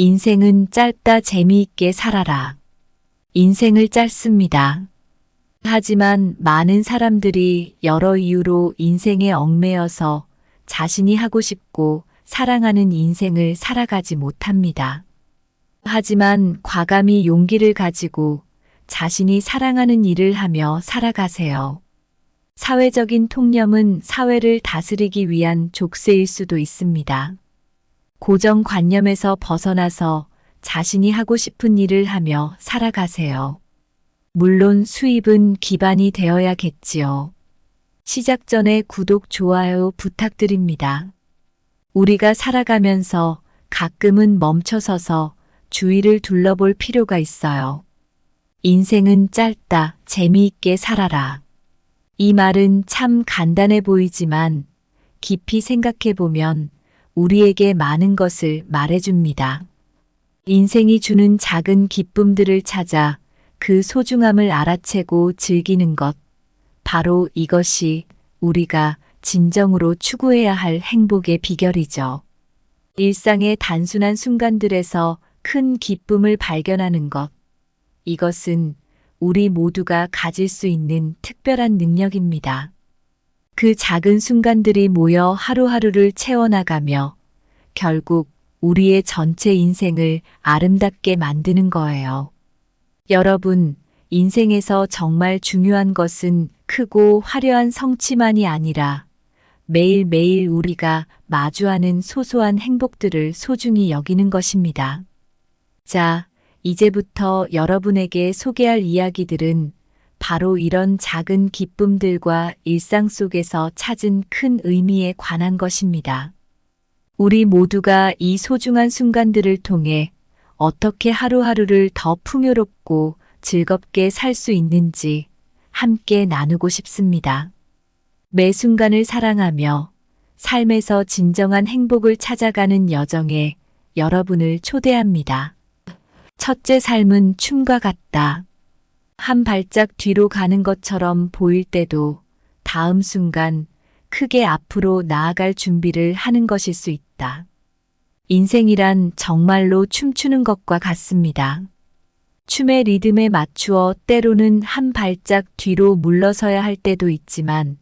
인생은 짧다. 재미있게 살아라. 인생을 짧습니다. 하지만 많은 사람들이 여러 이유로 인생에 얽매여서 자신이 하고 싶고 사랑하는 인생을 살아가지 못합니다. 하지만 과감히 용기를 가지고 자신이 사랑하는 일을 하며 살아가세요. 사회적인 통념은 사회를 다스리기 위한 족쇄일 수도 있습니다. 고정관념에서 벗어나서 자신이 하고 싶은 일을 하며 살아가세요. 물론 수입은 기반이 되어야겠지요. 시작 전에 구독, 좋아요 부탁드립니다. 우리가 살아가면서 가끔은 멈춰서서 주위를 둘러볼 필요가 있어요. 인생은 짧다. 재미있게 살아라. 이 말은 참 간단해 보이지만 깊이 생각해보면 우리에게 많은 것을 말해줍니다. 인생이 주는 작은 기쁨들을 찾아 그 소중함을 알아채고 즐기는 것, 바로 이것이 우리가 진정으로 추구해야 할 행복의 비결이죠. 일상의 단순한 순간들에서 큰 기쁨을 발견하는 것, 이것은 우리 모두가 가질 수 있는 특별한 능력입니다. 그 작은 순간들이 모여 하루하루를 채워나가며 결국 우리의 전체 인생을 아름답게 만드는 거예요. 여러분, 인생에서 정말 중요한 것은 크고 화려한 성취만이 아니라 매일매일 우리가 마주하는 소소한 행복들을 소중히 여기는 것입니다. 자, 이제부터 여러분에게 소개할 이야기들은 바로 이런 작은 기쁨들과 일상 속에서 찾은 큰 의미에 관한 것입니다. 우리 모두가 이 소중한 순간들을 통해 어떻게 하루하루를 더 풍요롭고 즐겁게 살 수 있는지 함께 나누고 싶습니다. 매 순간을 사랑하며 삶에서 진정한 행복을 찾아가는 여정에 여러분을 초대합니다. 첫째, 삶은 춤과 같다. 한 발짝 뒤로 가는 것처럼 보일 때도 다음 순간 크게 앞으로 나아갈 준비를 하는 것일 수 있다. 인생이란 정말로 춤추는 것과 같습니다. 춤의 리듬에 맞추어 때로는 한 발짝 뒤로 물러서야 할 때도 있지만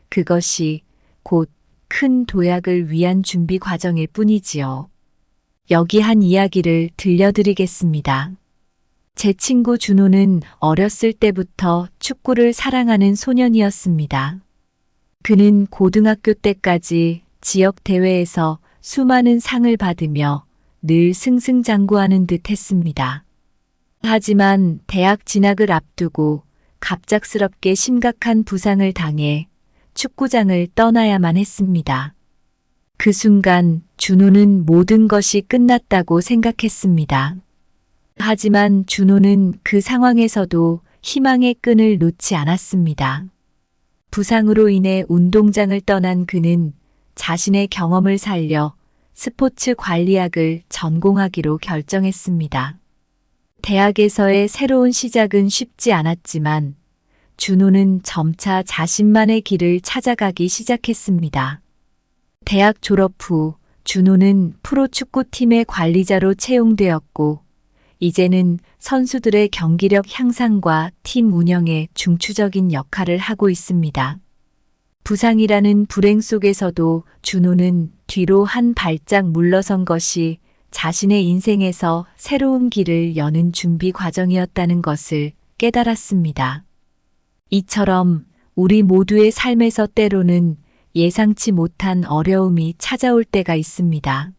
그것이 곧 큰 도약을 위한 준비 과정일 뿐이지요. 여기 한 이야기를 들려드리겠습니다. 제 친구 준호는 어렸을 때부터 축구를 사랑하는 소년이었습니다. 그는 고등학교 때까지 지역 대회에서 수많은 상을 받으며 늘 승승장구하는 듯 했습니다. 하지만 대학 진학을 앞두고 갑작스럽게 심각한 부상을 당해 축구장을 떠나야만 했습니다. 그 순간 준호는 모든 것이 끝났다고 생각했습니다. 하지만 준호는 그 상황에서도 희망의 끈을 놓지 않았습니다. 부상으로 인해 운동장을 떠난 그는 자신의 경험을 살려 스포츠 관리학을 전공하기로 결정했습니다. 대학에서의 새로운 시작은 쉽지 않았지만 준호는 점차 자신만의 길을 찾아가기 시작했습니다. 대학 졸업 후 준호는 프로축구팀의 관리자로 채용되었고 이제는 선수들의 경기력 향상과 팀 운영에 중추적인 역할을 하고 있습니다. 부상이라는 불행 속에서도 준호는 뒤로 한 발짝 물러선 것이 자신의 인생에서 새로운 길을 여는 준비 과정이었다는 것을 깨달았습니다. 이처럼 우리 모두의 삶에서 때로는 예상치 못한 어려움이 찾아올 때가 있습니다.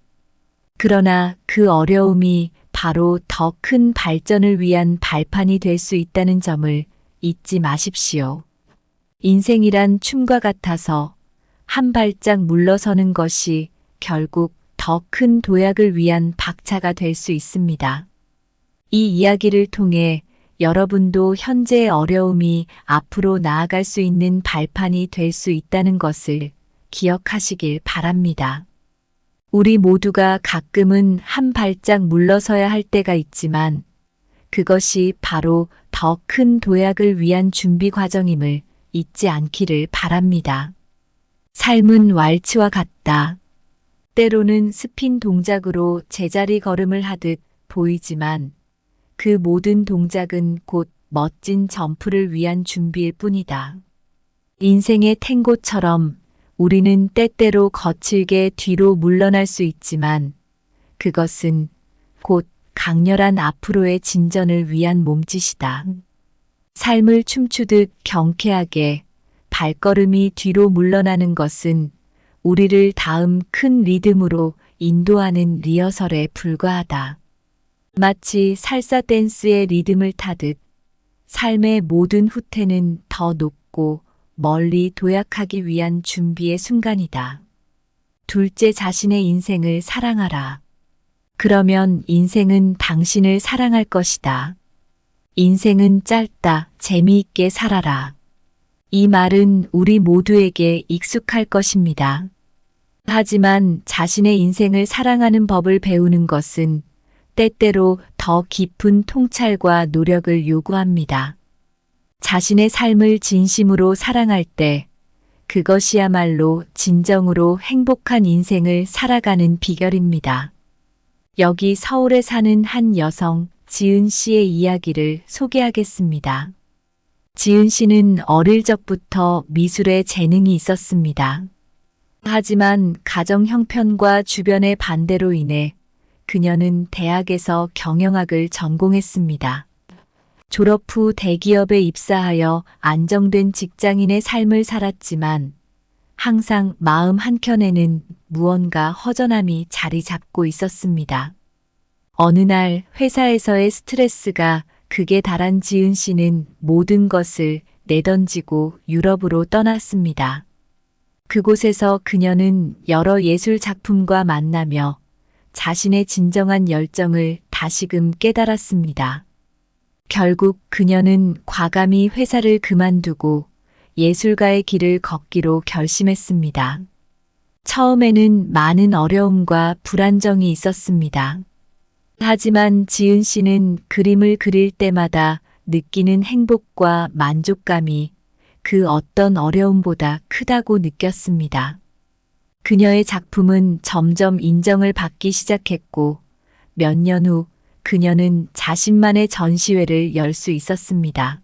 그러나 그 어려움이 바로 더 큰 발전을 위한 발판이 될 수 있다는 점을 잊지 마십시오. 인생이란 춤과 같아서 한 발짝 물러서는 것이 결국 더 큰 도약을 위한 박차가 될 수 있습니다. 이 이야기를 통해 여러분도 현재의 어려움이 앞으로 나아갈 수 있는 발판이 될 수 있다는 것을 기억하시길 바랍니다. 우리 모두가 가끔은 한 발짝 물러서야 할 때가 있지만 그것이 바로 더 큰 도약을 위한 준비 과정임을 잊지 않기를 바랍니다. 삶은 왈츠와 같다. 때로는 스핀 동작으로 제자리 걸음을 하듯 보이지만 그 모든 동작은 곧 멋진 점프를 위한 준비일 뿐이다. 인생의 탱고처럼 우리는 때때로 거칠게 뒤로 물러날 수 있지만 그것은 곧 강렬한 앞으로의 진전을 위한 몸짓이다. 삶을 춤추듯 경쾌하게 발걸음이 뒤로 물러나는 것은 우리를 다음 큰 리듬으로 인도하는 리허설에 불과하다. 마치 살사 댄스의 리듬을 타듯 삶의 모든 후퇴는 더 높고 멀리 도약하기 위한 준비의 순간이다. 둘째, 자신의 인생을 사랑하라. 그러면 인생은 당신을 사랑할 것이다. 인생은 짧다. 재미있게 살아라. 이 말은 우리 모두에게 익숙할 것입니다. 하지만 자신의 인생을 사랑하는 법을 배우는 것은 때때로 더 깊은 통찰과 노력을 요구합니다. 자신의 삶을 진심으로 사랑할 때 그것이야말로 진정으로 행복한 인생을 살아가는 비결입니다. 여기 서울에 사는 한 여성 지은 씨의 이야기를 소개하겠습니다. 지은 씨는 어릴 적부터 미술에 재능이 있었습니다. 하지만 가정 형편과 주변의 반대로 인해 그녀는 대학에서 경영학을 전공했습니다. 졸업 후 대기업에 입사하여 안정된 직장인의 삶을 살았지만 항상 마음 한켠에는 무언가 허전함이 자리 잡고 있었습니다. 어느 날 회사에서의 스트레스가 극에 달한 지은 씨는 모든 것을 내던지고 유럽으로 떠났습니다. 그곳에서 그녀는 여러 예술 작품과 만나며 자신의 진정한 열정을 다시금 깨달았습니다. 결국 그녀는 과감히 회사를 그만두고 예술가의 길을 걷기로 결심했습니다. 처음에는 많은 어려움과 불안정이 있었습니다. 하지만 지은 씨는 그림을 그릴 때마다 느끼는 행복과 만족감이 그 어떤 어려움보다 크다고 느꼈습니다. 그녀의 작품은 점점 인정을 받기 시작했고 몇 년 후 그녀는 자신만의 전시회를 열 수 있었습니다.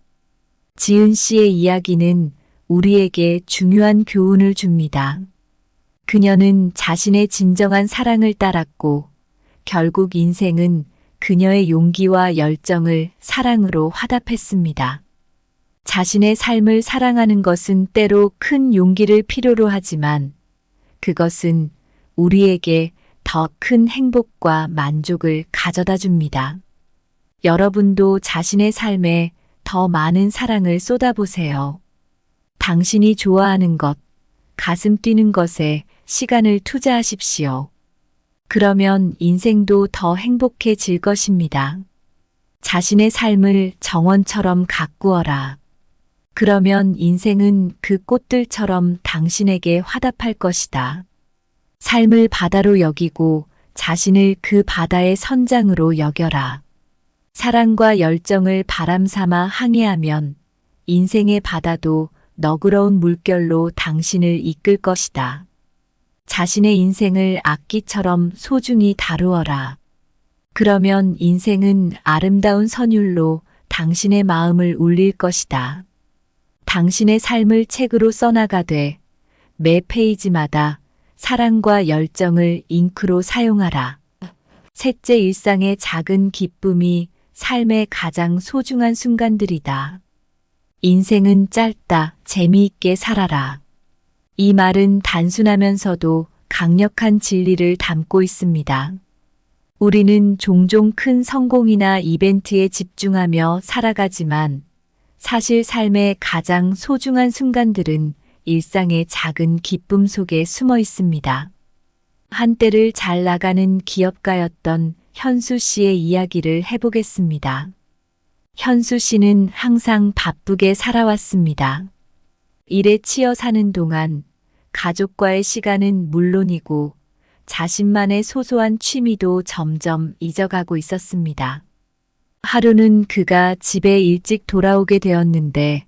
지은 씨의 이야기는 우리에게 중요한 교훈을 줍니다. 그녀는 자신의 진정한 사랑을 따랐고 결국 인생은 그녀의 용기와 열정을 사랑으로 화답했습니다. 자신의 삶을 사랑하는 것은 때로 큰 용기를 필요로 하지만 그것은 우리에게 더 큰 행복과 만족을 가져다 줍니다. 여러분도 자신의 삶에 더 많은 사랑을 쏟아보세요. 당신이 좋아하는 것, 가슴 뛰는 것에 시간을 투자하십시오. 그러면 인생도 더 행복해질 것입니다. 자신의 삶을 정원처럼 가꾸어라. 그러면 인생은 그 꽃들처럼 당신에게 화답할 것이다. 삶을 바다로 여기고 자신을 그 바다의 선장으로 여겨라. 사랑과 열정을 바람 삼아 항해하면 인생의 바다도 너그러운 물결로 당신을 이끌 것이다. 자신의 인생을 악기처럼 소중히 다루어라. 그러면 인생은 아름다운 선율로 당신의 마음을 울릴 것이다. 당신의 삶을 책으로 써나가되 매 페이지마다 사랑과 열정을 잉크로 사용하라. 셋째, 일상의 작은 기쁨이 삶의 가장 소중한 순간들이다. 인생은 짧다. 재미있게 살아라. 이 말은 단순하면서도 강력한 진리를 담고 있습니다. 우리는 종종 큰 성공이나 이벤트에 집중하며 살아가지만 사실 삶의 가장 소중한 순간들은 일상의 작은 기쁨 속에 숨어 있습니다. 한때를 잘 나가는 기업가였던 현수 씨의 이야기를 해보겠습니다. 현수 씨는 항상 바쁘게 살아왔습니다. 일에 치여 사는 동안 가족과의 시간은 물론이고 자신만의 소소한 취미도 점점 잊어가고 있었습니다. 하루는 그가 집에 일찍 돌아오게 되었는데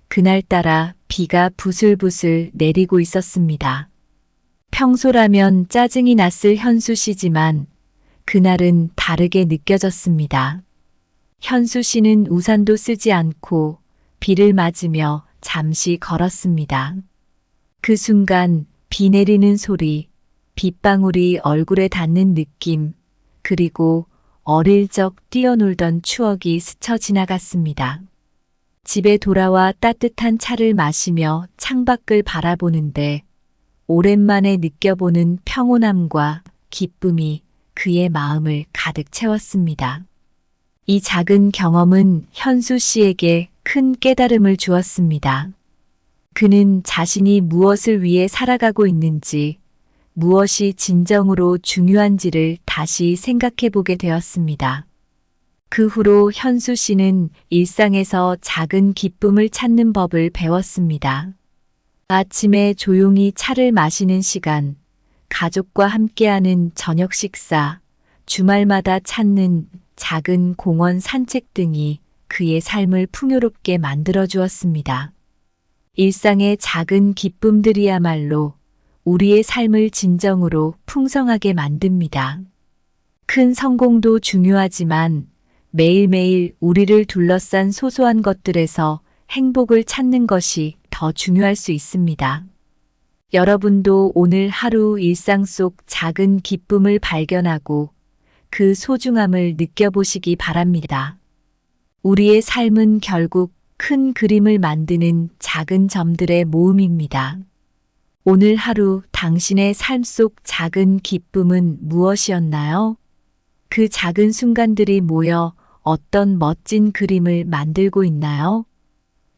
그날따라 비가 부슬부슬 내리고 있었습니다. 평소라면 짜증이 났을 현수 씨지만 그날은 다르게 느껴졌습니다. 현수 씨는 우산도 쓰지 않고 비를 맞으며 잠시 걸었습니다. 그 순간 비 내리는 소리, 빗방울이 얼굴에 닿는 느낌, 그리고 어릴 적 뛰어놀던 추억이 스쳐 지나갔습니다. 집에 돌아와 따뜻한 차를 마시며 창밖을 바라보는데 오랜만에 느껴보는 평온함과 기쁨이 그의 마음을 가득 채웠습니다. 이 작은 경험은 현수 씨에게 큰 깨달음을 주었습니다. 그는 자신이 무엇을 위해 살아가고 있는지, 무엇이 진정으로 중요한지를 다시 생각해 보게 되었습니다. 그 후로 현수 씨는 일상에서 작은 기쁨을 찾는 법을 배웠습니다. 아침에 조용히 차를 마시는 시간, 가족과 함께하는 저녁 식사, 주말마다 찾는 작은 공원 산책 등이 그의 삶을 풍요롭게 만들어 주었습니다. 일상의 작은 기쁨들이야말로 우리의 삶을 진정으로 풍성하게 만듭니다. 큰 성공도 중요하지만 매일매일 우리를 둘러싼 소소한 것들에서 행복을 찾는 것이 더 중요할 수 있습니다. 여러분도 오늘 하루 일상 속 작은 기쁨을 발견하고 그 소중함을 느껴보시기 바랍니다. 우리의 삶은 결국 큰 그림을 만드는 작은 점들의 모음입니다. 오늘 하루 당신의 삶 속 작은 기쁨은 무엇이었나요? 그 작은 순간들이 모여 어떤 멋진 그림을 만들고 있나요?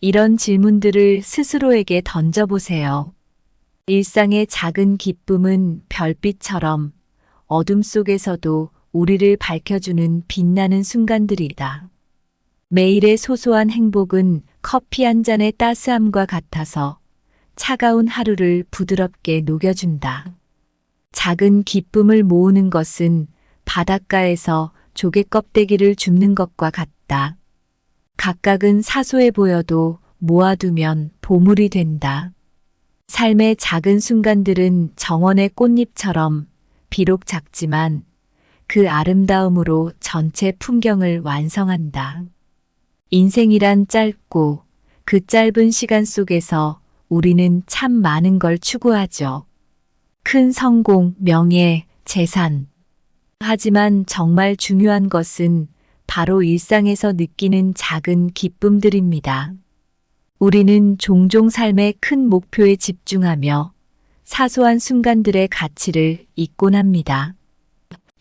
이런 질문들을 스스로에게 던져보세요. 일상의 작은 기쁨은 별빛처럼 어둠 속에서도 우리를 밝혀주는 빛나는 순간들이다. 매일의 소소한 행복은 커피 한 잔의 따스함과 같아서 차가운 하루를 부드럽게 녹여준다. 작은 기쁨을 모으는 것은 바닷가에서 조개 껍데기를 줍는 것과 같다. 각각은 사소해 보여도 모아두면 보물이 된다. 삶의 작은 순간들은 정원의 꽃잎처럼 비록 작지만 그 아름다움으로 전체 풍경을 완성한다. 인생이란 짧고 그 짧은 시간 속에서 우리는 참 많은 걸 추구하죠. 큰 성공, 명예, 재산. 하지만 정말 중요한 것은 바로 일상에서 느끼는 작은 기쁨들입니다. 우리는 종종 삶의 큰 목표에 집중하며 사소한 순간들의 가치를 잊곤 합니다.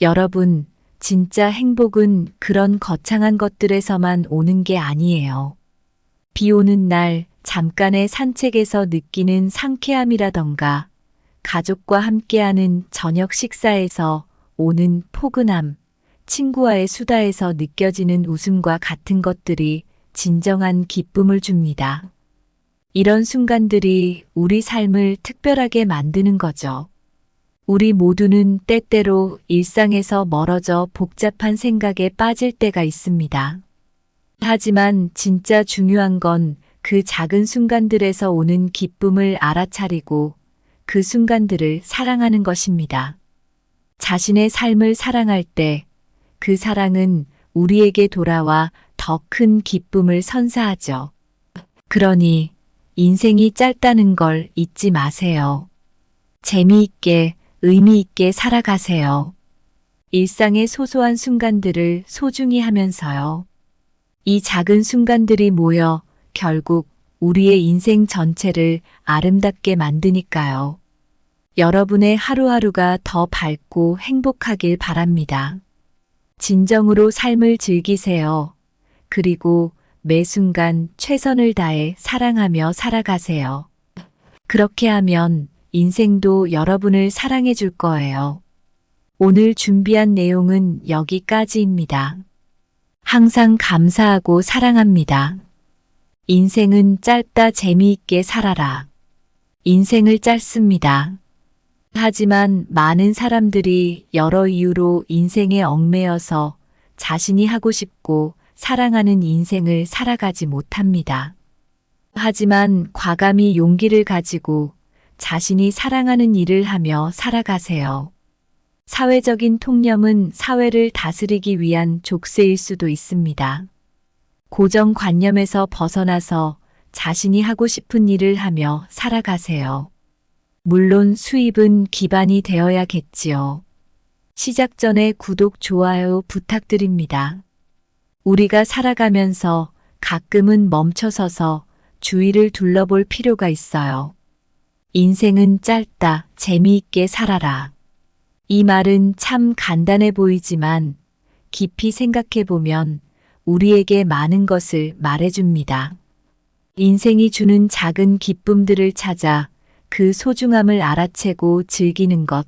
여러분, 진짜 행복은 그런 거창한 것들에서만 오는 게 아니에요. 비 오는 날 잠깐의 산책에서 느끼는 상쾌함이라던가 가족과 함께하는 저녁 식사에서 오는 포근함, 친구와의 수다에서 느껴지는 웃음과 같은 것들이 진정한 기쁨을 줍니다. 이런 순간들이 우리 삶을 특별하게 만드는 거죠. 우리 모두는 때때로 일상에서 멀어져 복잡한 생각에 빠질 때가 있습니다. 하지만 진짜 중요한 건 그 작은 순간들에서 오는 기쁨을 알아차리고 그 순간들을 사랑하는 것입니다. 자신의 삶을 사랑할 때 그 사랑은 우리에게 돌아와 더 큰 기쁨을 선사하죠. 그러니 인생이 짧다는 걸 잊지 마세요. 재미있게, 의미 있게 살아가세요. 일상의 소소한 순간들을 소중히 하면서요. 이 작은 순간들이 모여 결국 우리의 인생 전체를 아름답게 만드니까요. 여러분의 하루하루가 더 밝고 행복하길 바랍니다. 진정으로 삶을 즐기세요. 그리고 매 순간 최선을 다해 사랑하며 살아가세요. 그렇게 하면 인생도 여러분을 사랑해 줄 거예요. 오늘 준비한 내용은 여기까지입니다. 항상 감사하고 사랑합니다. 인생은 짧다. 재미있게 살아라. 인생을 짧습니다. 하지만 많은 사람들이 여러 이유로 인생에 얽매여서 자신이 하고 싶고 사랑하는 인생을 살아가지 못합니다. 하지만 과감히 용기를 가지고 자신이 사랑하는 일을 하며 살아가세요. 사회적인 통념은 사회를 다스리기 위한 족쇄일 수도 있습니다. 고정관념에서 벗어나서 자신이 하고 싶은 일을 하며 살아가세요. 물론 수입은 기반이 되어야겠지요. 시작 전에 구독, 좋아요 부탁드립니다. 우리가 살아가면서 가끔은 멈춰서서 주위를 둘러볼 필요가 있어요. 인생은 짧다, 재미있게 살아라. 이 말은 참 간단해 보이지만 깊이 생각해 보면 우리에게 많은 것을 말해줍니다. 인생이 주는 작은 기쁨들을 찾아 그 소중함을 알아채고 즐기는 것.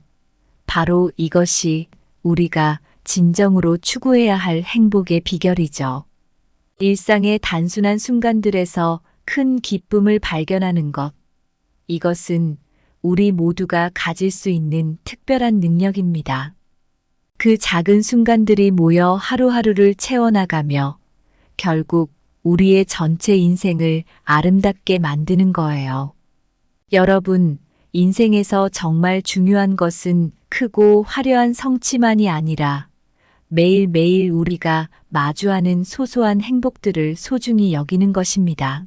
바로 이것이 우리가 진정으로 추구해야 할 행복의 비결이죠. 일상의 단순한 순간들에서 큰 기쁨을 발견하는 것. 이것은 우리 모두가 가질 수 있는 특별한 능력입니다. 그 작은 순간들이 모여 하루하루를 채워나가며 결국 우리의 전체 인생을 아름답게 만드는 거예요. 여러분, 인생에서 정말 중요한 것은 크고 화려한 성취만이 아니라 매일매일 우리가 마주하는 소소한 행복들을 소중히 여기는 것입니다.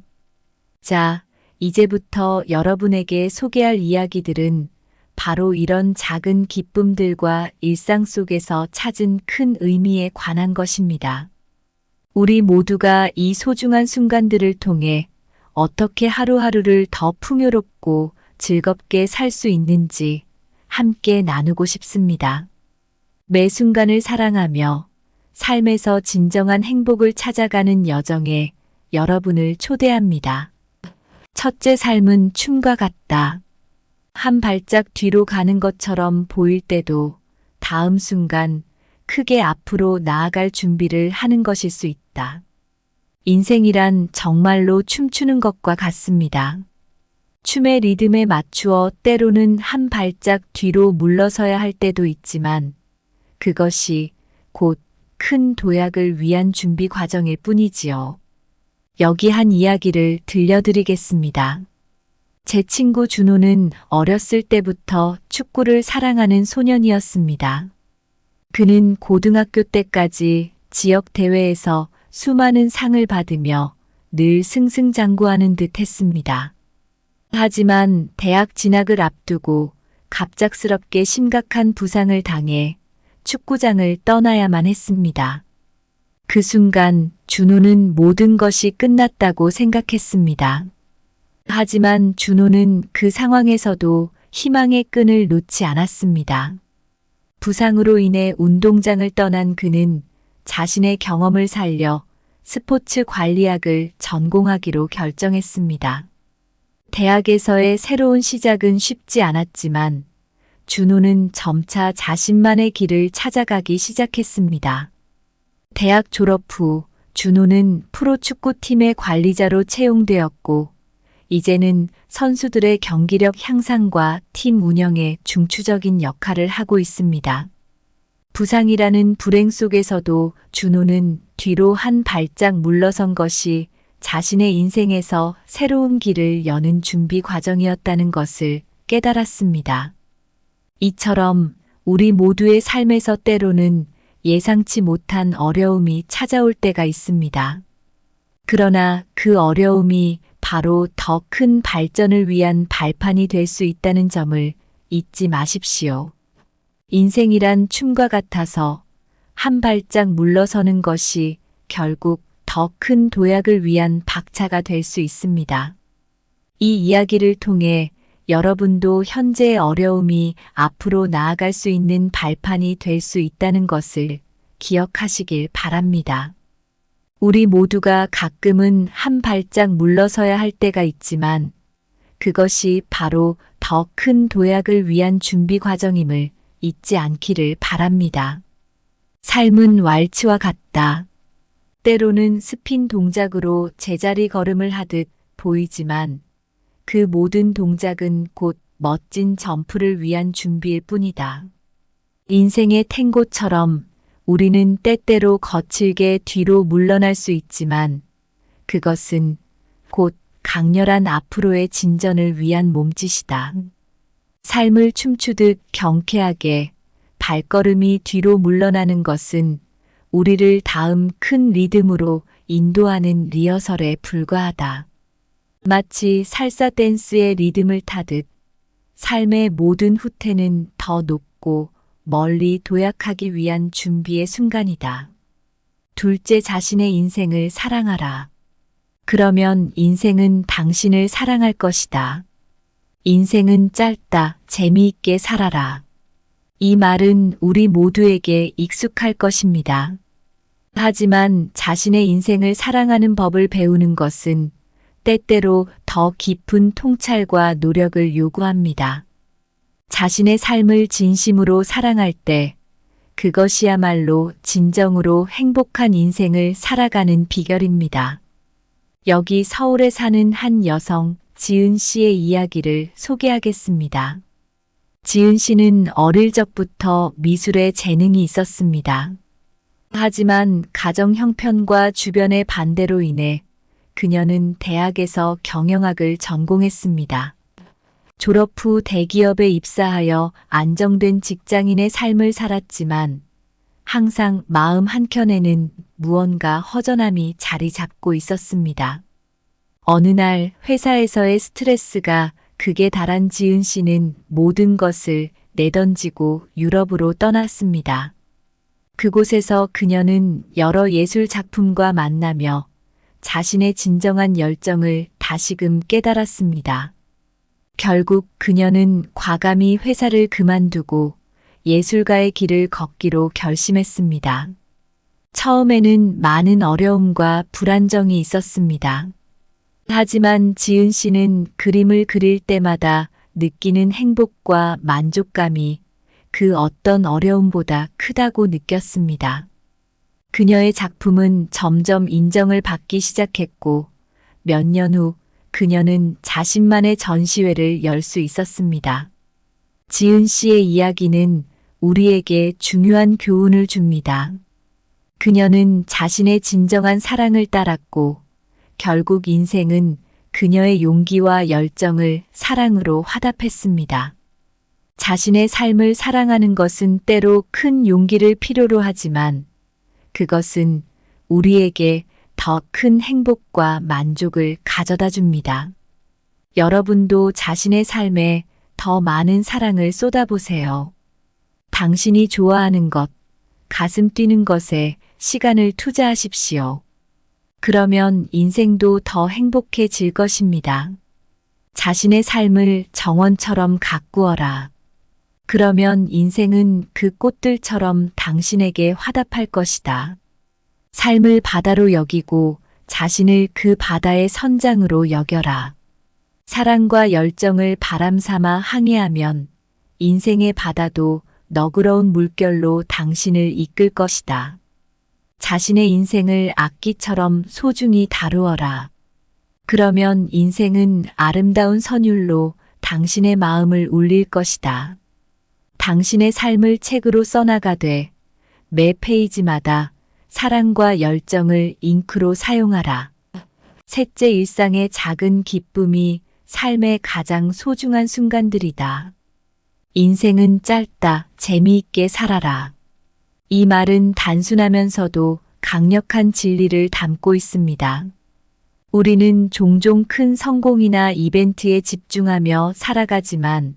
자, 이제부터 여러분에게 소개할 이야기들은 바로 이런 작은 기쁨들과 일상 속에서 찾은 큰 의미에 관한 것입니다. 우리 모두가 이 소중한 순간들을 통해 어떻게 하루하루를 더 풍요롭고 즐겁게 살 수 있는지 함께 나누고 싶습니다. 매 순간을 사랑하며 삶에서 진정한 행복을 찾아가는 여정에 여러분을 초대합니다. 첫째, 삶은 춤과 같다. 한 발짝 뒤로 가는 것처럼 보일 때도 다음 순간 크게 앞으로 나아갈 준비를 하는 것일 수 있다. 인생이란 정말로 춤추는 것과 같습니다. 춤의 리듬에 맞추어 때로는 한 발짝 뒤로 물러서야 할 때도 있지만 그것이 곧 큰 도약을 위한 준비 과정일 뿐이지요. 여기 한 이야기를 들려드리겠습니다. 제 친구 준호는 어렸을 때부터 축구를 사랑하는 소년이었습니다. 그는 고등학교 때까지 지역 대회에서 수많은 상을 받으며 늘 승승장구하는 듯 했습니다. 하지만 대학 진학을 앞두고 갑작스럽게 심각한 부상을 당해 축구장을 떠나야만 했습니다. 그 순간 준호는 모든 것이 끝났다고 생각했습니다. 하지만 준호는 그 상황에서도 희망의 끈을 놓지 않았습니다. 부상으로 인해 운동장을 떠난 그는 자신의 경험을 살려 스포츠 관리학을 전공하기로 결정했습니다. 대학에서의 새로운 시작은 쉽지 않았지만 준호는 점차 자신만의 길을 찾아가기 시작했습니다. 대학 졸업 후 준호는 프로축구팀의 관리자로 채용되었고 이제는 선수들의 경기력 향상과 팀 운영에 중추적인 역할을 하고 있습니다. 부상이라는 불행 속에서도 준호는 뒤로 한 발짝 물러선 것이 자신의 인생에서 새로운 길을 여는 준비 과정이었다는 것을 깨달았습니다. 이처럼 우리 모두의 삶에서 때로는 예상치 못한 어려움이 찾아올 때가 있습니다. 그러나 그 어려움이 바로 더 큰 발전을 위한 발판이 될 수 있다는 점을 잊지 마십시오. 인생이란 춤과 같아서 한 발짝 물러서는 것이 결국 더 큰 도약을 위한 박차가 될 수 있습니다. 이 이야기를 통해 여러분도 현재의 어려움이 앞으로 나아갈 수 있는 발판이 될 수 있다는 것을 기억하시길 바랍니다. 우리 모두가 가끔은 한 발짝 물러서야 할 때가 있지만 그것이 바로 더 큰 도약을 위한 준비 과정임을 잊지 않기를 바랍니다. 삶은 왈츠와 같다. 때로는 스핀 동작으로 제자리 걸음을 하듯 보이지만 그 모든 동작은 곧 멋진 점프를 위한 준비일 뿐이다. 인생의 탱고처럼 우리는 때때로 거칠게 뒤로 물러날 수 있지만 그것은 곧 강렬한 앞으로의 진전을 위한 몸짓이다. 삶을 춤추듯 경쾌하게 발걸음이 뒤로 물러나는 것은 우리를 다음 큰 리듬으로 인도하는 리허설에 불과하다. 마치 살사 댄스의 리듬을 타듯 삶의 모든 후퇴는 더 높고 멀리 도약하기 위한 준비의 순간이다. 둘째, 자신의 인생을 사랑하라. 그러면 인생은 당신을 사랑할 것이다. 인생은 짧다. 재미있게 살아라. 이 말은 우리 모두에게 익숙할 것입니다. 하지만 자신의 인생을 사랑하는 법을 배우는 것은 때때로 더 깊은 통찰과 노력을 요구합니다. 자신의 삶을 진심으로 사랑할 때 그것이야말로 진정으로 행복한 인생을 살아가는 비결입니다. 여기 서울에 사는 한 여성 지은 씨의 이야기를 소개하겠습니다. 지은 씨는 어릴 적부터 미술에 재능이 있었습니다. 하지만 가정 형편과 주변의 반대로 인해 그녀는 대학에서 경영학을 전공했습니다. 졸업 후 대기업에 입사하여 안정된 직장인의 삶을 살았지만 항상 마음 한켠에는 무언가 허전함이 자리 잡고 있었습니다. 어느 날 회사에서의 스트레스가 극에 달한 지은 씨는 모든 것을 내던지고 유럽으로 떠났습니다. 그곳에서 그녀는 여러 예술 작품과 만나며 자신의 진정한 열정을 다시금 깨달았습니다. 결국 그녀는 과감히 회사를 그만두고 예술가의 길을 걷기로 결심했습니다. 처음에는 많은 어려움과 불안정이 있었습니다. 하지만 지은 씨는 그림을 그릴 때마다 느끼는 행복과 만족감이 그 어떤 어려움보다 크다고 느꼈습니다. 그녀의 작품은 점점 인정을 받기 시작했고 몇 년 후 그녀는 자신만의 전시회를 열 수 있었습니다. 지은 씨의 이야기는 우리에게 중요한 교훈을 줍니다. 그녀는 자신의 진정한 사랑을 따랐고 결국 인생은 그녀의 용기와 열정을 사랑으로 화답했습니다. 자신의 삶을 사랑하는 것은 때로 큰 용기를 필요로 하지만 그것은 우리에게 더 큰 행복과 만족을 가져다 줍니다. 여러분도 자신의 삶에 더 많은 사랑을 쏟아보세요. 당신이 좋아하는 것, 가슴 뛰는 것에 시간을 투자하십시오. 그러면 인생도 더 행복해질 것입니다. 자신의 삶을 정원처럼 가꾸어라. 그러면 인생은 그 꽃들처럼 당신에게 화답할 것이다. 삶을 바다로 여기고 자신을 그 바다의 선장으로 여겨라. 사랑과 열정을 바람 삼아 항해하면 인생의 바다도 너그러운 물결로 당신을 이끌 것이다. 자신의 인생을 악기처럼 소중히 다루어라. 그러면 인생은 아름다운 선율로 당신의 마음을 울릴 것이다. 당신의 삶을 책으로 써나가되 매 페이지마다 사랑과 열정을 잉크로 사용하라. 셋째, 일상의 작은 기쁨이 삶의 가장 소중한 순간들이다. 인생은 짧다. 재미있게 살아라. 이 말은 단순하면서도 강력한 진리를 담고 있습니다. 우리는 종종 큰 성공이나 이벤트에 집중하며 살아가지만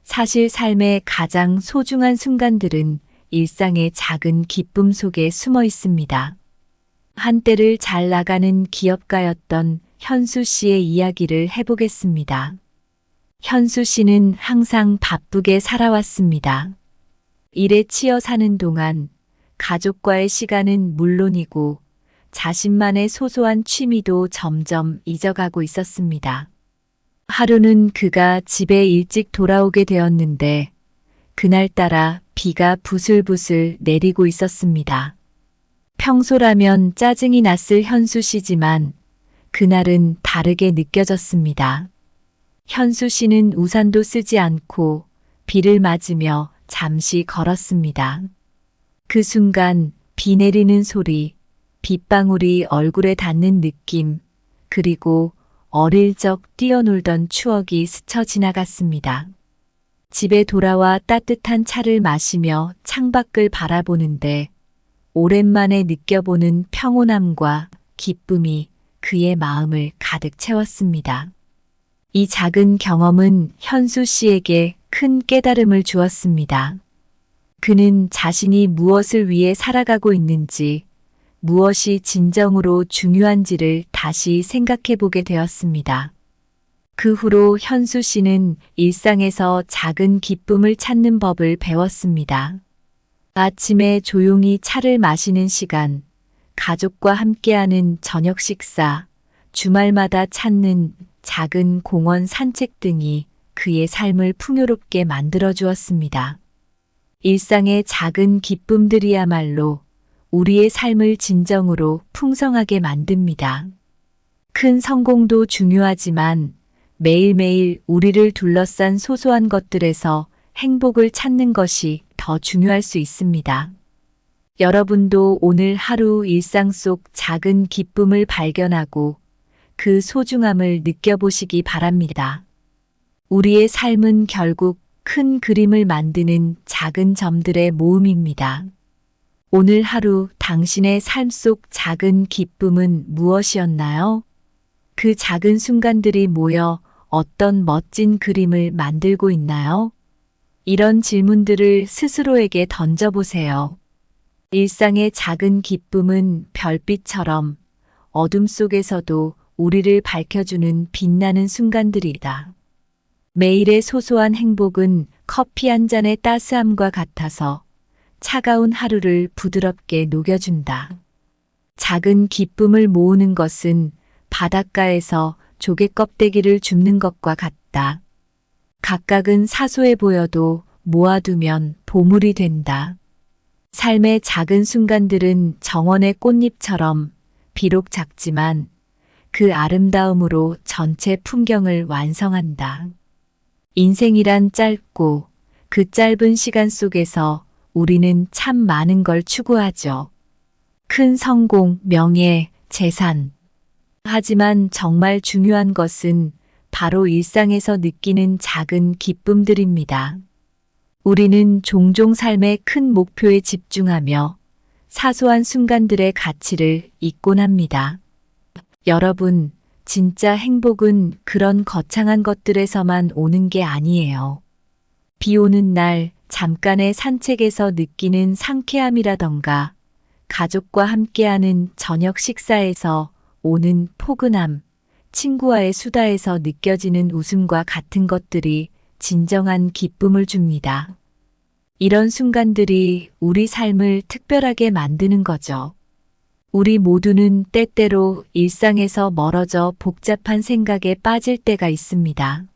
사실 삶의 가장 소중한 순간들은 일상의 작은 기쁨 속에 숨어 있습니다. 한때를 잘 나가는 기업가였던 현수 씨의 이야기를 해보겠습니다. 현수 씨는 항상 바쁘게 살아왔습니다. 일에 치여 사는 동안 가족과의 시간은 물론이고 자신만의 소소한 취미도 점점 잊어가고 있었습니다. 하루는 그가 집에 일찍 돌아오게 되었는데 그날따라 비가 부슬부슬 내리고 있었습니다. 평소라면 짜증이 났을 현수 씨지만 그날은 다르게 느껴졌습니다. 현수 씨는 우산도 쓰지 않고 비를 맞으며 잠시 걸었습니다. 그 순간 비 내리는 소리, 빗방울이 얼굴에 닿는 느낌, 그리고 어릴 적 뛰어놀던 추억이 스쳐 지나갔습니다. 집에 돌아와 따뜻한 차를 마시며 창밖을 바라보는데 오랜만에 느껴보는 평온함과 기쁨이 그의 마음을 가득 채웠습니다. 이 작은 경험은 현수 씨에게 큰 깨달음을 주었습니다. 그는 자신이 무엇을 위해 살아가고 있는지, 무엇이 진정으로 중요한지를 다시 생각해 보게 되었습니다. 그 후로 현수 씨는 일상에서 작은 기쁨을 찾는 법을 배웠습니다. 아침에 조용히 차를 마시는 시간, 가족과 함께하는 저녁 식사, 주말마다 찾는 작은 공원 산책 등이 그의 삶을 풍요롭게 만들어 주었습니다. 일상의 작은 기쁨들이야말로 우리의 삶을 진정으로 풍성하게 만듭니다. 큰 성공도 중요하지만 매일매일 우리를 둘러싼 소소한 것들에서 행복을 찾는 것이 더 중요할 수 있습니다. 여러분도 오늘 하루 일상 속 작은 기쁨을 발견하고 그 소중함을 느껴보시기 바랍니다. 우리의 삶은 결국 큰 그림을 만드는 작은 점들의 모음입니다. 오늘 하루 당신의 삶 속 작은 기쁨은 무엇이었나요? 그 작은 순간들이 모여 어떤 멋진 그림을 만들고 있나요? 이런 질문들을 스스로에게 던져보세요. 일상의 작은 기쁨은 별빛처럼 어둠 속에서도 우리를 밝혀주는 빛나는 순간들이다. 매일의 소소한 행복은 커피 한 잔의 따스함과 같아서 차가운 하루를 부드럽게 녹여준다. 작은 기쁨을 모으는 것은 바닷가에서 조개 껍데기를 줍는 것과 같다. 각각은 사소해 보여도 모아두면 보물이 된다. 삶의 작은 순간들은 정원의 꽃잎처럼 비록 작지만 그 아름다움으로 전체 풍경을 완성한다. 인생이란 짧고 그 짧은 시간 속에서 우리는 참 많은 걸 추구하죠. 큰 성공, 명예, 재산. 하지만 정말 중요한 것은 바로 일상에서 느끼는 작은 기쁨들입니다. 우리는 종종 삶의 큰 목표에 집중하며 사소한 순간들의 가치를 잊곤 합니다. 여러분, 진짜 행복은 그런 거창한 것들에서만 오는 게 아니에요. 비 오는 날 잠깐의 산책에서 느끼는 상쾌함이라던가 가족과 함께하는 저녁 식사에서 오는 포근함, 친구와의 수다에서 느껴지는 웃음과 같은 것들이 진정한 기쁨을 줍니다. 이런 순간들이 우리 삶을 특별하게 만드는 거죠. 우리 모두는 때때로 일상에서 멀어져 복잡한 생각에 빠질 때가 있습니다.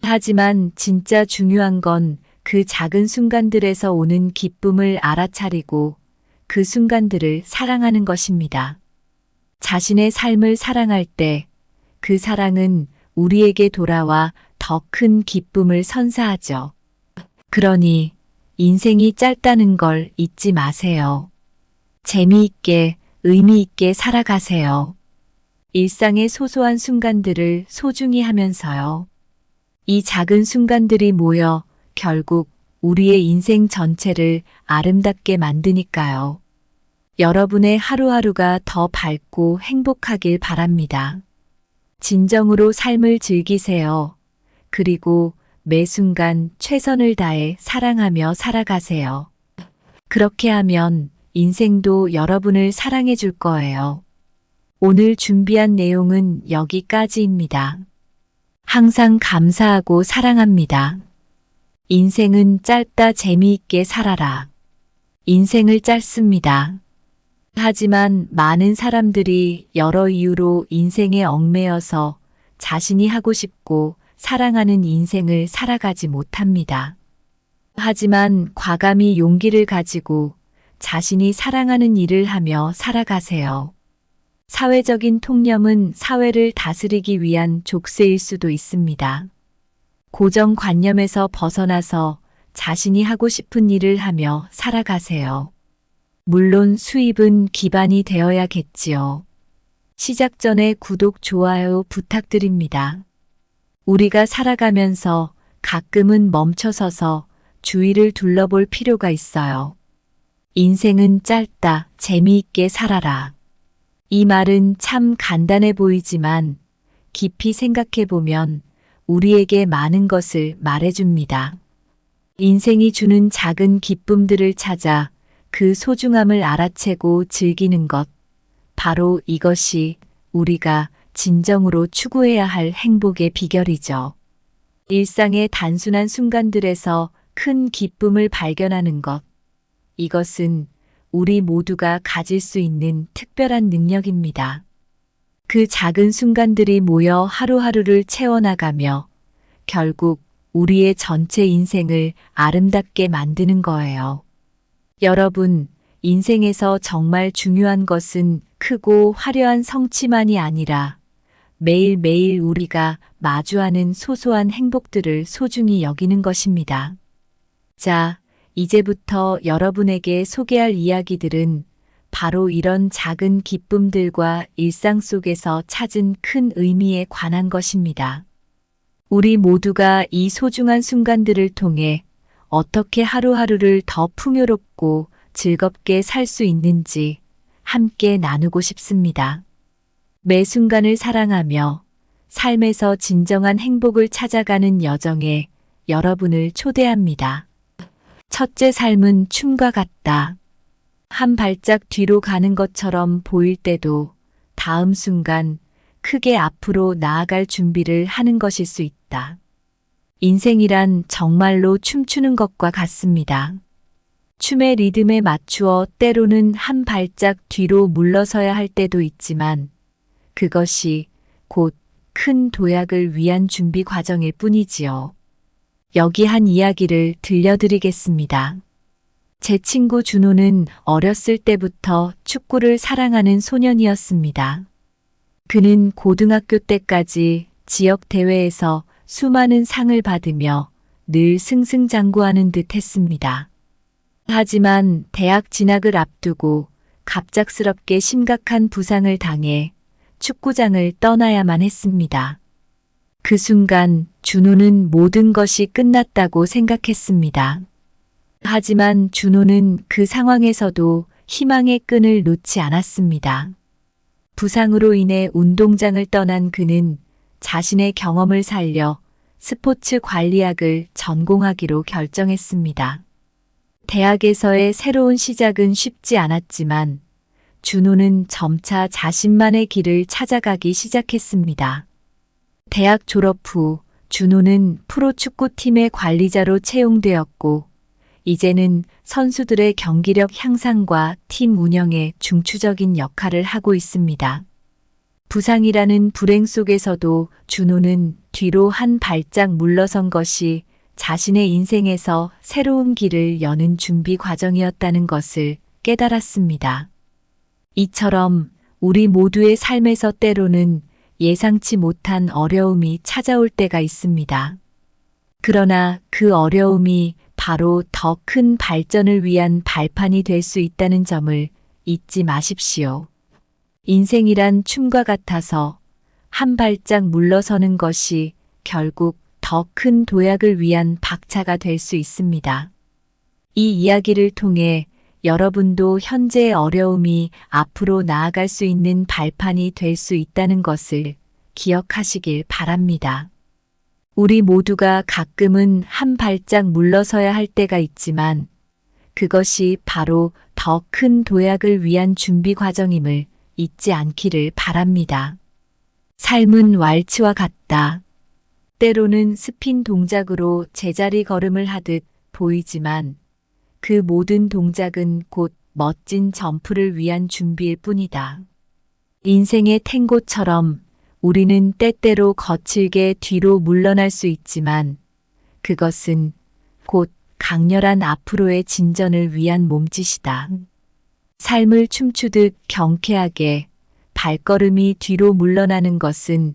하지만 진짜 중요한 건 그 작은 순간들에서 오는 기쁨을 알아차리고 그 순간들을 사랑하는 것입니다. 자신의 삶을 사랑할 때 그 사랑은 우리에게 돌아와 더 큰 기쁨을 선사하죠. 그러니 인생이 짧다는 걸 잊지 마세요. 재미있게, 의미 있게 살아가세요. 일상의 소소한 순간들을 소중히 하면서요. 이 작은 순간들이 모여 결국 우리의 인생 전체를 아름답게 만드니까요. 여러분의 하루하루가 더 밝고 행복하길 바랍니다. 진정으로 삶을 즐기세요. 그리고 매 순간 최선을 다해 사랑하며 살아가세요. 그렇게 하면 인생도 여러분을 사랑해 줄 거예요. 오늘 준비한 내용은 여기까지입니다. 항상 감사하고 사랑합니다. 인생은 짧다. 재미있게 살아라. 인생을 짧습니다. 하지만 많은 사람들이 여러 이유로 인생에 얽매여서 자신이 하고 싶고 사랑하는 인생을 살아가지 못합니다. 하지만 과감히 용기를 가지고 자신이 사랑하는 일을 하며 살아가세요. 사회적인 통념은 사회를 다스리기 위한 족쇄일 수도 있습니다. 고정관념에서 벗어나서 자신이 하고 싶은 일을 하며 살아가세요. 물론 수입은 기반이 되어야겠지요. 시작 전에 구독, 좋아요 부탁드립니다. 우리가 살아가면서 가끔은 멈춰서서 주위를 둘러볼 필요가 있어요. 인생은 짧다, 재미있게 살아라. 이 말은 참 간단해 보이지만 깊이 생각해보면 우리에게 많은 것을 말해줍니다. 인생이 주는 작은 기쁨들을 찾아 그 소중함을 알아채고 즐기는 것. 바로 이것이 우리가 진정으로 추구해야 할 행복의 비결이죠. 일상의 단순한 순간들에서 큰 기쁨을 발견하는 것. 이것은 우리 모두가 가질 수 있는 특별한 능력입니다. 그 작은 순간들이 모여 하루하루를 채워나가며 결국 우리의 전체 인생을 아름답게 만드는 거예요. 여러분, 인생에서 정말 중요한 것은 크고 화려한 성취만이 아니라 매일매일 우리가 마주하는 소소한 행복들을 소중히 여기는 것입니다. 자, 이제부터 여러분에게 소개할 이야기들은 바로 이런 작은 기쁨들과 일상 속에서 찾은 큰 의미에 관한 것입니다. 우리 모두가 이 소중한 순간들을 통해 어떻게 하루하루를 더 풍요롭고 즐겁게 살 수 있는지 함께 나누고 싶습니다. 매 순간을 사랑하며 삶에서 진정한 행복을 찾아가는 여정에 여러분을 초대합니다. 첫째, 삶은 춤과 같다. 한 발짝 뒤로 가는 것처럼 보일 때도 다음 순간 크게 앞으로 나아갈 준비를 하는 것일 수 있다. 인생이란 정말로 춤추는 것과 같습니다. 춤의 리듬에 맞추어 때로는 한 발짝 뒤로 물러서야 할 때도 있지만 그것이 곧 큰 도약을 위한 준비 과정일 뿐이지요. 여기 한 이야기를 들려드리겠습니다. 제 친구 준호는 어렸을 때부터 축구를 사랑하는 소년이었습니다. 그는 고등학교 때까지 지역 대회에서 수많은 상을 받으며 늘 승승장구하는 듯 했습니다. 하지만 대학 진학을 앞두고 갑작스럽게 심각한 부상을 당해 축구장을 떠나야만 했습니다. 그 순간 준호는 모든 것이 끝났다고 생각했습니다. 하지만 준호는 그 상황에서도 희망의 끈을 놓지 않았습니다. 부상으로 인해 운동장을 떠난 그는 자신의 경험을 살려 스포츠 관리학을 전공하기로 결정했습니다. 대학에서의 새로운 시작은 쉽지 않았지만 준호는 점차 자신만의 길을 찾아가기 시작했습니다. 대학 졸업 후 준호는 프로축구팀의 관리자로 채용되었고 이제는 선수들의 경기력 향상과 팀 운영에 중추적인 역할을 하고 있습니다. 부상이라는 불행 속에서도 준호는 뒤로 한 발짝 물러선 것이 자신의 인생에서 새로운 길을 여는 준비 과정이었다는 것을 깨달았습니다. 이처럼 우리 모두의 삶에서 때로는 예상치 못한 어려움이 찾아올 때가 있습니다. 그러나 그 어려움이 바로 더 큰 발전을 위한 발판이 될 수 있다는 점을 잊지 마십시오. 인생이란 춤과 같아서 한 발짝 물러서는 것이 결국 더 큰 도약을 위한 박차가 될 수 있습니다. 이 이야기를 통해 여러분도 현재의 어려움이 앞으로 나아갈 수 있는 발판이 될 수 있다는 것을 기억하시길 바랍니다. 우리 모두가 가끔은 한 발짝 물러서야 할 때가 있지만 그것이 바로 더 큰 도약을 위한 준비 과정임을 잊지 않기를 바랍니다. 삶은 왈츠와 같다. 때로는 스핀 동작으로 제자리 걸음을 하듯 보이지만 그 모든 동작은 곧 멋진 점프를 위한 준비일 뿐이다. 인생의 탱고처럼 우리는 때때로 거칠게 뒤로 물러날 수 있지만 그것은 곧 강렬한 앞으로의 진전을 위한 몸짓이다. 삶을 춤추듯 경쾌하게 발걸음이 뒤로 물러나는 것은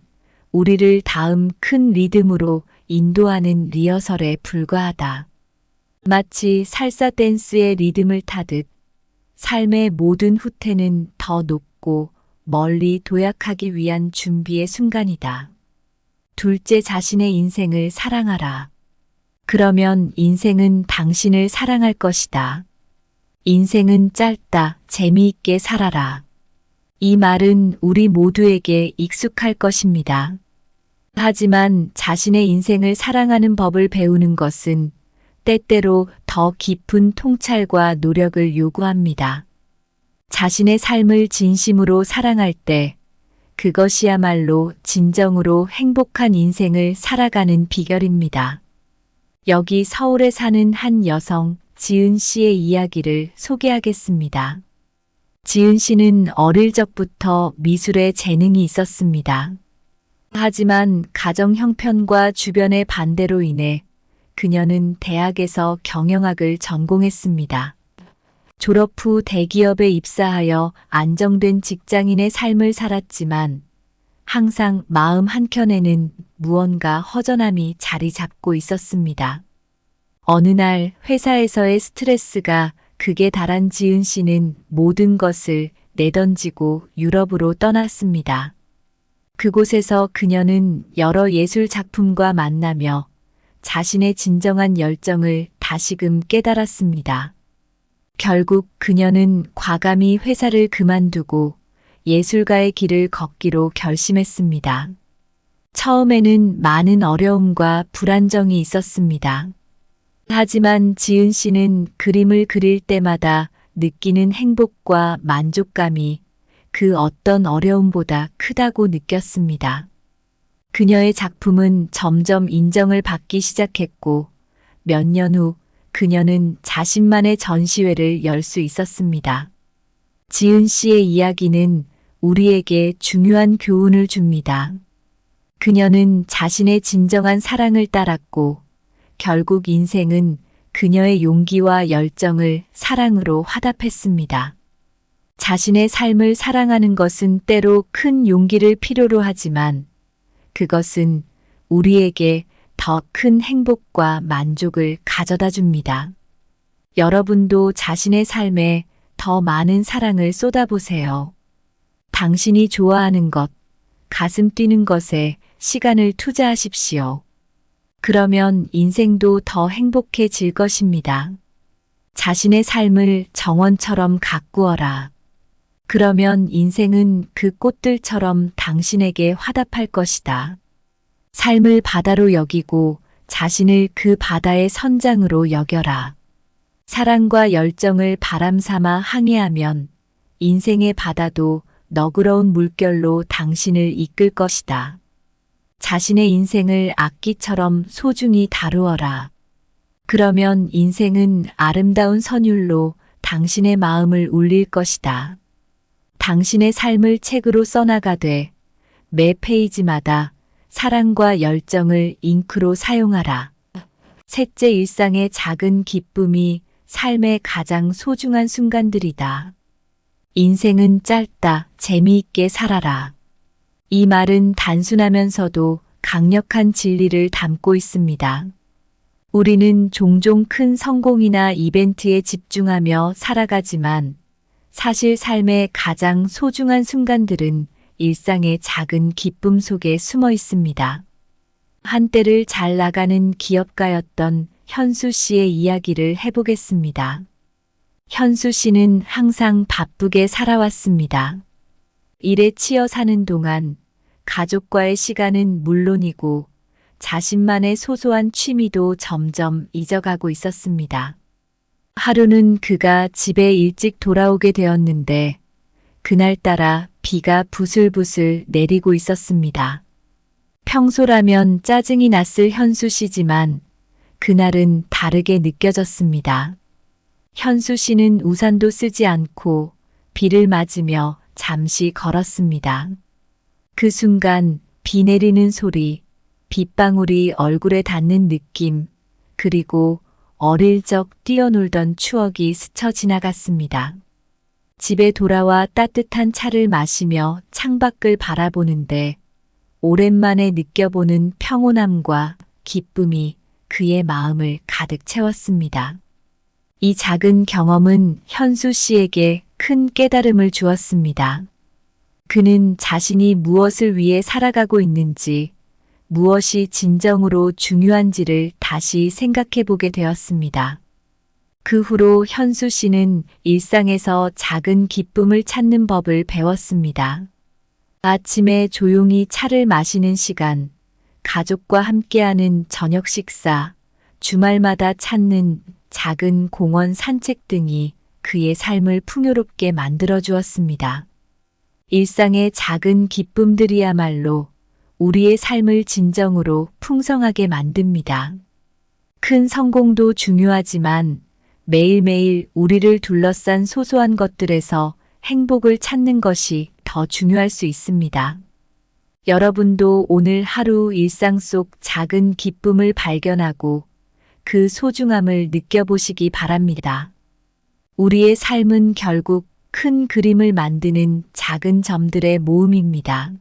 우리를 다음 큰 리듬으로 인도하는 리허설에 불과하다. 마치 살사 댄스의 리듬을 타듯 삶의 모든 후퇴는 더 높고 멀리 도약하기 위한 준비의 순간이다. 둘째, 자신의 인생을 사랑하라. 그러면 인생은 당신을 사랑할 것이다. 인생은 짧다. 재미있게 살아라. 이 말은 우리 모두에게 익숙할 것입니다. 하지만 자신의 인생을 사랑하는 법을 배우는 것은 때때로 더 깊은 통찰과 노력을 요구합니다. 자신의 삶을 진심으로 사랑할 때 그것이야말로 진정으로 행복한 인생을 살아가는 비결입니다. 여기 서울에 사는 한 여성 지은 씨의 이야기를 소개하겠습니다. 지은 씨는 어릴 적부터 미술에 재능이 있었습니다. 하지만 가정 형편과 주변의 반대로 인해 그녀는 대학에서 경영학을 전공했습니다. 졸업 후 대기업에 입사하여 안정된 직장인의 삶을 살았지만 항상 마음 한켠에는 무언가 허전함이 자리 잡고 있었습니다. 어느 날 회사에서의 스트레스가 극에 달한 지은 씨는 모든 것을 내던지고 유럽으로 떠났습니다. 그곳에서 그녀는 여러 예술 작품과 만나며 자신의 진정한 열정을 다시금 깨달았습니다. 결국 그녀는 과감히 회사를 그만두고 예술가의 길을 걷기로 결심했습니다. 처음에는 많은 어려움과 불안정이 있었습니다. 하지만 지은 씨는 그림을 그릴 때마다 느끼는 행복과 만족감이 그 어떤 어려움보다 크다고 느꼈습니다. 그녀의 작품은 점점 인정을 받기 시작했고 몇 년 후 그녀는 자신만의 전시회를 열 수 있었습니다. 지은 씨의 이야기는 우리에게 중요한 교훈을 줍니다. 그녀는 자신의 진정한 사랑을 따랐고 결국 인생은 그녀의 용기와 열정을 사랑으로 화답했습니다. 자신의 삶을 사랑하는 것은 때로 큰 용기를 필요로 하지만 그것은 우리에게 더 큰 행복과 만족을 가져다 줍니다. 여러분도 자신의 삶에 더 많은 사랑을 쏟아보세요. 당신이 좋아하는 것, 가슴 뛰는 것에 시간을 투자하십시오. 그러면 인생도 더 행복해질 것입니다. 자신의 삶을 정원처럼 가꾸어라. 그러면 인생은 그 꽃들처럼 당신에게 화답할 것이다. 삶을 바다로 여기고 자신을 그 바다의 선장으로 여겨라. 사랑과 열정을 바람 삼아 항해하면 인생의 바다도 너그러운 물결로 당신을 이끌 것이다. 자신의 인생을 악기처럼 소중히 다루어라. 그러면 인생은 아름다운 선율로 당신의 마음을 울릴 것이다. 당신의 삶을 책으로 써나가되 매 페이지마다 사랑과 열정을 잉크로 사용하라. 셋째, 일상의 작은 기쁨이 삶의 가장 소중한 순간들이다. 인생은 짧다. 재미있게 살아라. 이 말은 단순하면서도 강력한 진리를 담고 있습니다. 우리는 종종 큰 성공이나 이벤트에 집중하며 살아가지만 사실 삶의 가장 소중한 순간들은 일상의 작은 기쁨 속에 숨어 있습니다. 한때를 잘 나가는 기업가였던 현수 씨의 이야기를 해보겠습니다. 현수 씨는 항상 바쁘게 살아왔습니다. 일에 치여 사는 동안 가족과의 시간은 물론이고 자신만의 소소한 취미도 점점 잊어가고 있었습니다. 하루는 그가 집에 일찍 돌아오게 되었는데 그날따라 비가 부슬부슬 내리고 있었습니다. 평소라면 짜증이 났을 현수 씨지만 그날은 다르게 느껴졌습니다. 현수 씨는 우산도 쓰지 않고 비를 맞으며 잠시 걸었습니다. 그 순간 비 내리는 소리, 빗방울이 얼굴에 닿는 느낌, 그리고 어릴 적 뛰어놀던 추억이 스쳐 지나갔습니다. 집에 돌아와 따뜻한 차를 마시며 창밖을 바라보는데 오랜만에 느껴보는 평온함과 기쁨이 그의 마음을 가득 채웠습니다. 이 작은 경험은 현수 씨에게 큰 깨달음을 주었습니다. 그는 자신이 무엇을 위해 살아가고 있는지, 무엇이 진정으로 중요한지를 다시 생각해 보게 되었습니다. 그 후로 현수 씨는 일상에서 작은 기쁨을 찾는 법을 배웠습니다. 아침에 조용히 차를 마시는 시간, 가족과 함께하는 저녁 식사, 주말마다 찾는 작은 공원 산책 등이 그의 삶을 풍요롭게 만들어 주었습니다. 일상의 작은 기쁨들이야말로 우리의 삶을 진정으로 풍성하게 만듭니다. 큰 성공도 중요하지만 매일매일 우리를 둘러싼 소소한 것들에서 행복을 찾는 것이 더 중요할 수 있습니다. 여러분도 오늘 하루 일상 속 작은 기쁨을 발견하고 그 소중함을 느껴보시기 바랍니다. 우리의 삶은 결국 큰 그림을 만드는 작은 점들의 모음입니다.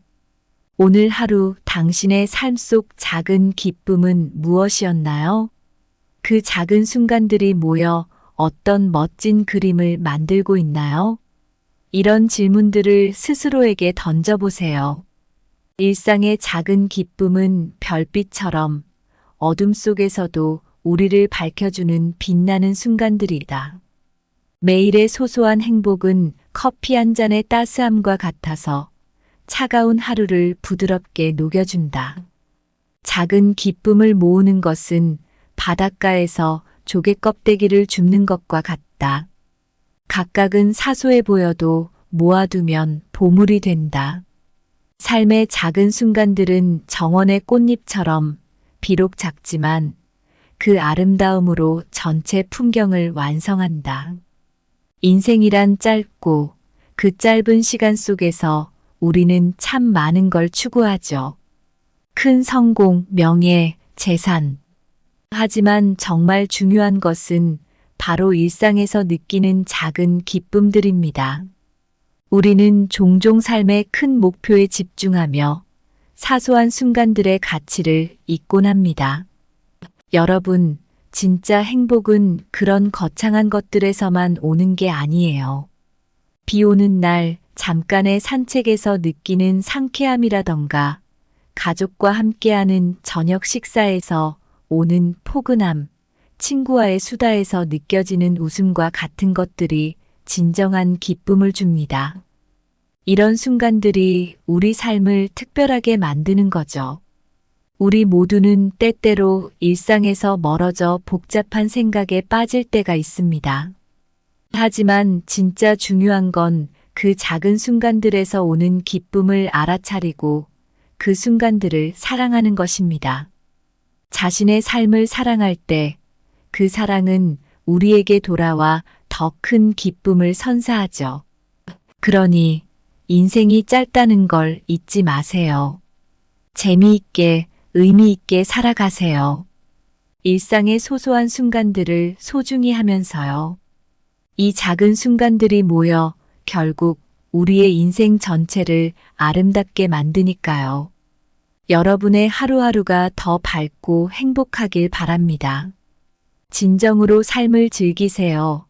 오늘 하루 당신의 삶 속 작은 기쁨은 무엇이었나요? 그 작은 순간들이 모여 어떤 멋진 그림을 만들고 있나요? 이런 질문들을 스스로에게 던져보세요. 일상의 작은 기쁨은 별빛처럼 어둠 속에서도 우리를 밝혀주는 빛나는 순간들이다. 매일의 소소한 행복은 커피 한 잔의 따스함과 같아서 차가운 하루를 부드럽게 녹여준다. 작은 기쁨을 모으는 것은 바닷가에서 조개 껍데기를 줍는 것과 같다. 각각은 사소해 보여도 모아두면 보물이 된다. 삶의 작은 순간들은 정원의 꽃잎처럼 비록 작지만 그 아름다움으로 전체 풍경을 완성한다. 인생이란 짧고 그 짧은 시간 속에서 우리는 참 많은 걸 추구하죠. 큰 성공, 명예, 재산. 하지만 정말 중요한 것은 바로 일상에서 느끼는 작은 기쁨들입니다. 우리는 종종 삶의 큰 목표에 집중하며 사소한 순간들의 가치를 잊곤 합니다. 여러분, 진짜 행복은 그런 거창한 것들에서만 오는 게 아니에요. 비 오는 날 잠깐의 산책에서 느끼는 상쾌함이라던가 가족과 함께하는 저녁 식사에서 오는 포근함, 친구와의 수다에서 느껴지는 웃음과 같은 것들이 진정한 기쁨을 줍니다. 이런 순간들이 우리 삶을 특별하게 만드는 거죠. 우리 모두는 때때로 일상에서 멀어져 복잡한 생각에 빠질 때가 있습니다. 하지만 진짜 중요한 건 그 작은 순간들에서 오는 기쁨을 알아차리고 그 순간들을 사랑하는 것입니다. 자신의 삶을 사랑할 때 그 사랑은 우리에게 돌아와 더 큰 기쁨을 선사하죠. 그러니 인생이 짧다는 걸 잊지 마세요. 재미있게, 의미 있게 살아가세요. 일상의 소소한 순간들을 소중히 하면서요. 이 작은 순간들이 모여 결국 우리의 인생 전체를 아름답게 만드니까요. 여러분의 하루하루가 더 밝고 행복하길 바랍니다. 진정으로 삶을 즐기세요.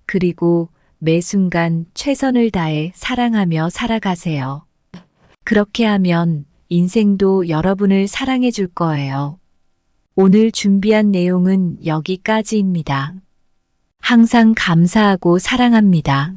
그리고 매 순간 최선을 다해 사랑하며 살아가세요. 그렇게 하면 인생도 여러분을 사랑해 줄 거예요. 오늘 준비한 내용은 여기까지입니다. 항상 감사하고 사랑합니다.